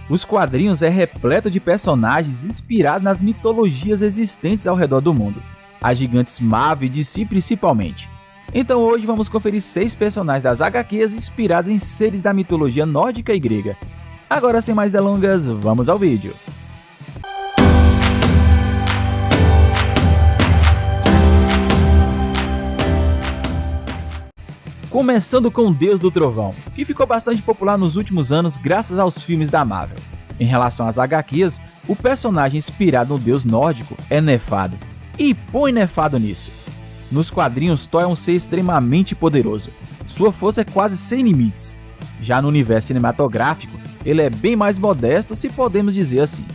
Os quadrinhos é repleto de personagens inspirados nas mitologias existentes ao redor do mundo, as gigantes Marvel e DC principalmente. Então hoje vamos conferir 6 personagens das HQs inspirados em seres da mitologia nórdica e grega. Agora, sem mais delongas, vamos ao vídeo. Começando com o Deus do Trovão, que ficou bastante popular nos últimos anos graças aos filmes da Marvel. Em relação às HQs, o personagem inspirado no deus nórdico é Nefado. E põe Nefado nisso! Nos quadrinhos, Thor é um ser extremamente poderoso. Sua força é quase sem limites. Já no universo cinematográfico, ele é bem mais modesto, se podemos dizer assim.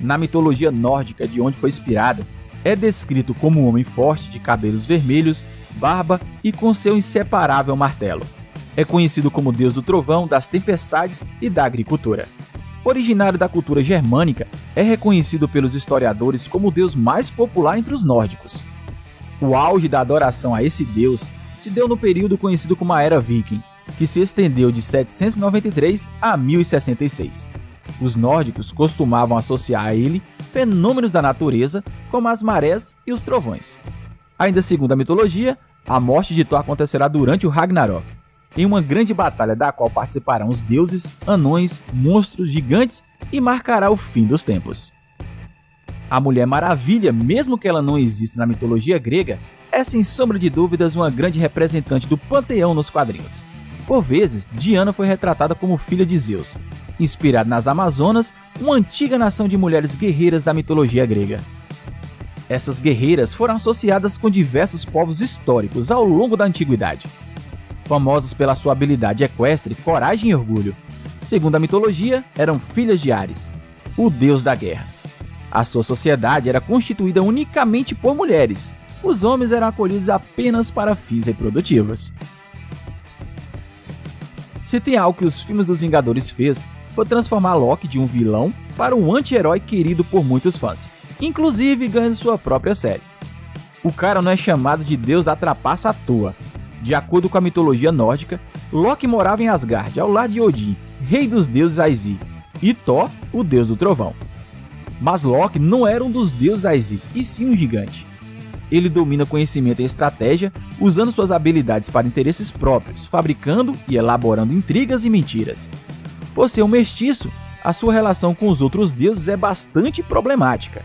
Na mitologia nórdica de onde foi inspirada, é descrito como um homem forte de cabelos vermelhos, barba e com seu inseparável martelo. É conhecido como Deus do Trovão, das tempestades e da agricultura. Originário da cultura germânica, é reconhecido pelos historiadores como o deus mais popular entre os nórdicos. O auge da adoração a esse deus se deu no período conhecido como a Era Viking, que se estendeu de 793 a 1066. Os nórdicos costumavam associar a ele fenômenos da natureza, como as marés e os trovões. Ainda segundo a mitologia, a morte de Thor acontecerá durante o Ragnarok, em uma grande batalha da qual participarão os deuses, anões, monstros, gigantes e marcará o fim dos tempos. A Mulher Maravilha, mesmo que ela não exista na mitologia grega, é sem sombra de dúvidas uma grande representante do panteão nos quadrinhos. Por vezes, Diana foi retratada como filha de Zeus, inspirada nas Amazonas, uma antiga nação de mulheres guerreiras da mitologia grega. Essas guerreiras foram associadas com diversos povos históricos ao longo da antiguidade, famosos pela sua habilidade equestre, coragem e orgulho. Segundo a mitologia, eram filhas de Ares, o deus da guerra. A sua sociedade era constituída unicamente por mulheres. Os homens eram acolhidos apenas para fins reprodutivos. Se tem algo que os filmes dos Vingadores fez, foi transformar Loki de um vilão para um anti-herói querido por muitos fãs, inclusive ganhando sua própria série. O cara não é chamado de deus da trapaça à toa. De acordo com a mitologia nórdica, Loki morava em Asgard, ao lado de Odin, rei dos deuses Aesir, e Thor, o deus do trovão. Mas Loki não era um dos deuses Aesir, e sim um gigante. Ele domina conhecimento e estratégia, usando suas habilidades para interesses próprios, fabricando e elaborando intrigas e mentiras. Por ser um mestiço, a sua relação com os outros deuses é bastante problemática.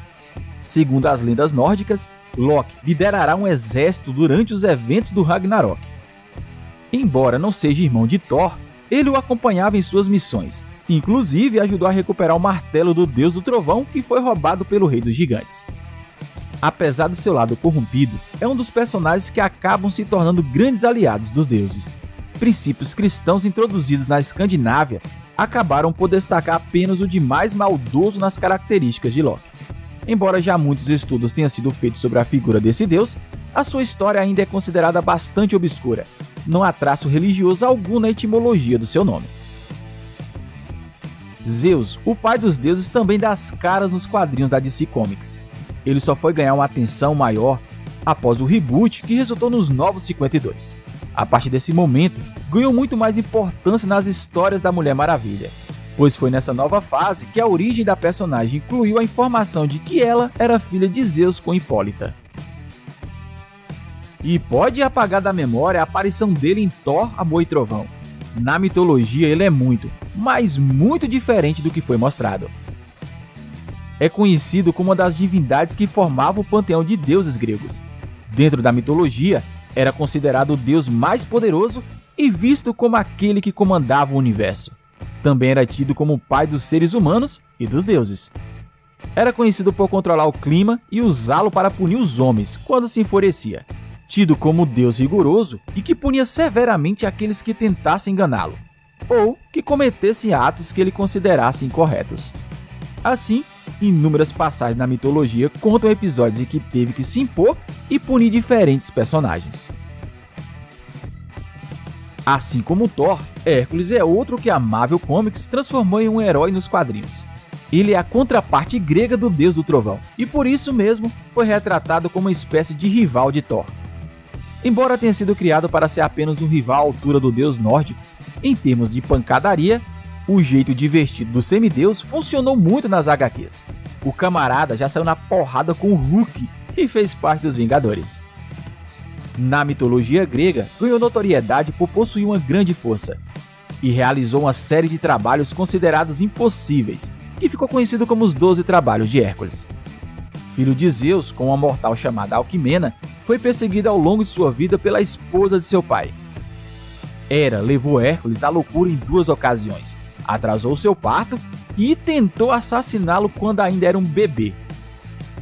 Segundo as lendas nórdicas, Loki liderará um exército durante os eventos do Ragnarok. Embora não seja irmão de Thor, ele o acompanhava em suas missões, inclusive ajudou a recuperar o martelo do Deus do Trovão que foi roubado pelo Rei dos Gigantes. Apesar do seu lado corrompido, é um dos personagens que acabam se tornando grandes aliados dos deuses. Princípios cristãos introduzidos na Escandinávia acabaram por destacar apenas o de mais maldoso nas características de Loki. Embora já muitos estudos tenham sido feitos sobre a figura desse deus, a sua história ainda é considerada bastante obscura. Não há traço religioso algum na etimologia do seu nome. Zeus, o pai dos deuses, também dá as caras nos quadrinhos da DC Comics. Ele só foi ganhar uma atenção maior após o reboot que resultou nos Novos 52. A partir desse momento, ganhou muito mais importância nas histórias da Mulher Maravilha, pois foi nessa nova fase que a origem da personagem incluiu a informação de que ela era filha de Zeus com Hipólita. E pode apagar da memória a aparição dele em Thor, Amor e Trovão. Na mitologia ele é muito, mas muito diferente do que foi mostrado. É conhecido como uma das divindades que formava o panteão de deuses gregos. Dentro da mitologia, era considerado o deus mais poderoso e visto como aquele que comandava o universo. Também era tido como o pai dos seres humanos e dos deuses. Era conhecido por controlar o clima e usá-lo para punir os homens quando se enfurecia. Tido como deus rigoroso e que punia severamente aqueles que tentassem enganá-lo, ou que cometessem atos que ele considerasse incorretos. Assim, inúmeras passagens na mitologia contam episódios em que teve que se impor e punir diferentes personagens. Assim como Thor, Hércules é outro que a Marvel Comics transformou em um herói nos quadrinhos. Ele é a contraparte grega do Deus do Trovão, e por isso mesmo foi retratado como uma espécie de rival de Thor. Embora tenha sido criado para ser apenas um rival à altura do deus nórdico, em termos de pancadaria, O jeito divertido do semideus funcionou muito nas HQs. O camarada já saiu na porrada com o Hulk e fez parte dos Vingadores. Na mitologia grega, ganhou notoriedade por possuir uma grande força e realizou uma série de trabalhos considerados impossíveis, que ficou conhecido como os 12 Trabalhos de Hércules. Filho de Zeus, com uma mortal chamada Alquimena, foi perseguido ao longo de sua vida pela esposa de seu pai. Hera levou Hércules à loucura em 2 ocasiões, atrasou seu parto e tentou assassiná-lo quando ainda era um bebê.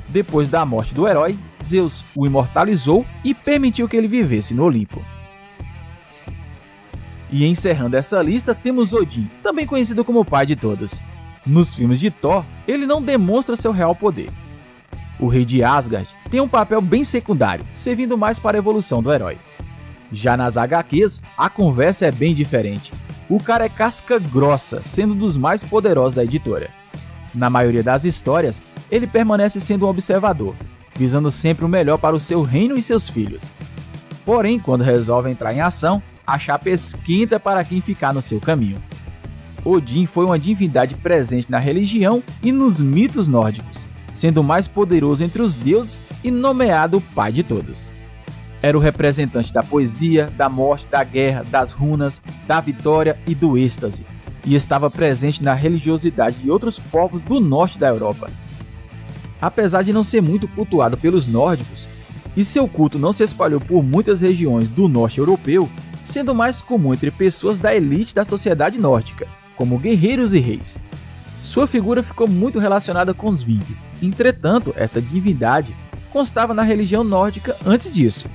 Depois da morte do herói, Zeus o imortalizou e permitiu que ele vivesse no Olimpo. E encerrando essa lista, temos Odin, também conhecido como o pai de todos. Nos filmes de Thor, ele não demonstra seu real poder. O rei de Asgard tem um papel bem secundário, servindo mais para a evolução do herói. Já nas HQs, a conversa é bem diferente. O cara é casca grossa, sendo um dos mais poderosos da editora. Na maioria das histórias, ele permanece sendo um observador, visando sempre o melhor para o seu reino e seus filhos. Porém, quando resolve entrar em ação, a chapa esquenta para quem ficar no seu caminho. Odin foi uma divindade presente na religião e nos mitos nórdicos, sendo o mais poderoso entre os deuses e nomeado o pai de todos. Era o representante da poesia, da morte, da guerra, das runas, da vitória e do êxtase, e estava presente na religiosidade de outros povos do norte da Europa. Apesar de não ser muito cultuado pelos nórdicos, e seu culto não se espalhou por muitas regiões do norte europeu, sendo mais comum entre pessoas da elite da sociedade nórdica, como guerreiros e reis. Sua figura ficou muito relacionada com os vikings, entretanto, essa divindade constava na religião nórdica antes disso.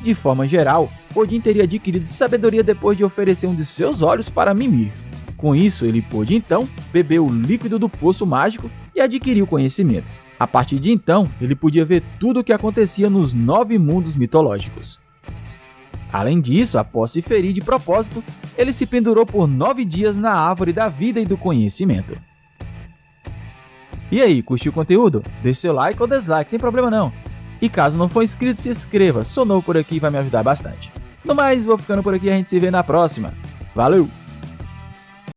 De forma geral, Odin teria adquirido sabedoria depois de oferecer um de seus olhos para Mimir. Com isso, ele pôde então beber o líquido do poço mágico e adquirir o conhecimento. A partir de então, ele podia ver tudo o que acontecia nos 9 mundos mitológicos. Além disso, após se ferir de propósito, ele se pendurou por 9 dias na árvore da vida e do conhecimento. E aí, curtiu o conteúdo? Deixe seu like ou dislike, tem problema não. E caso não for inscrito, se inscreva, sou novo por aqui e vai me ajudar bastante. No mais, vou ficando por aqui e a gente se vê na próxima. Valeu!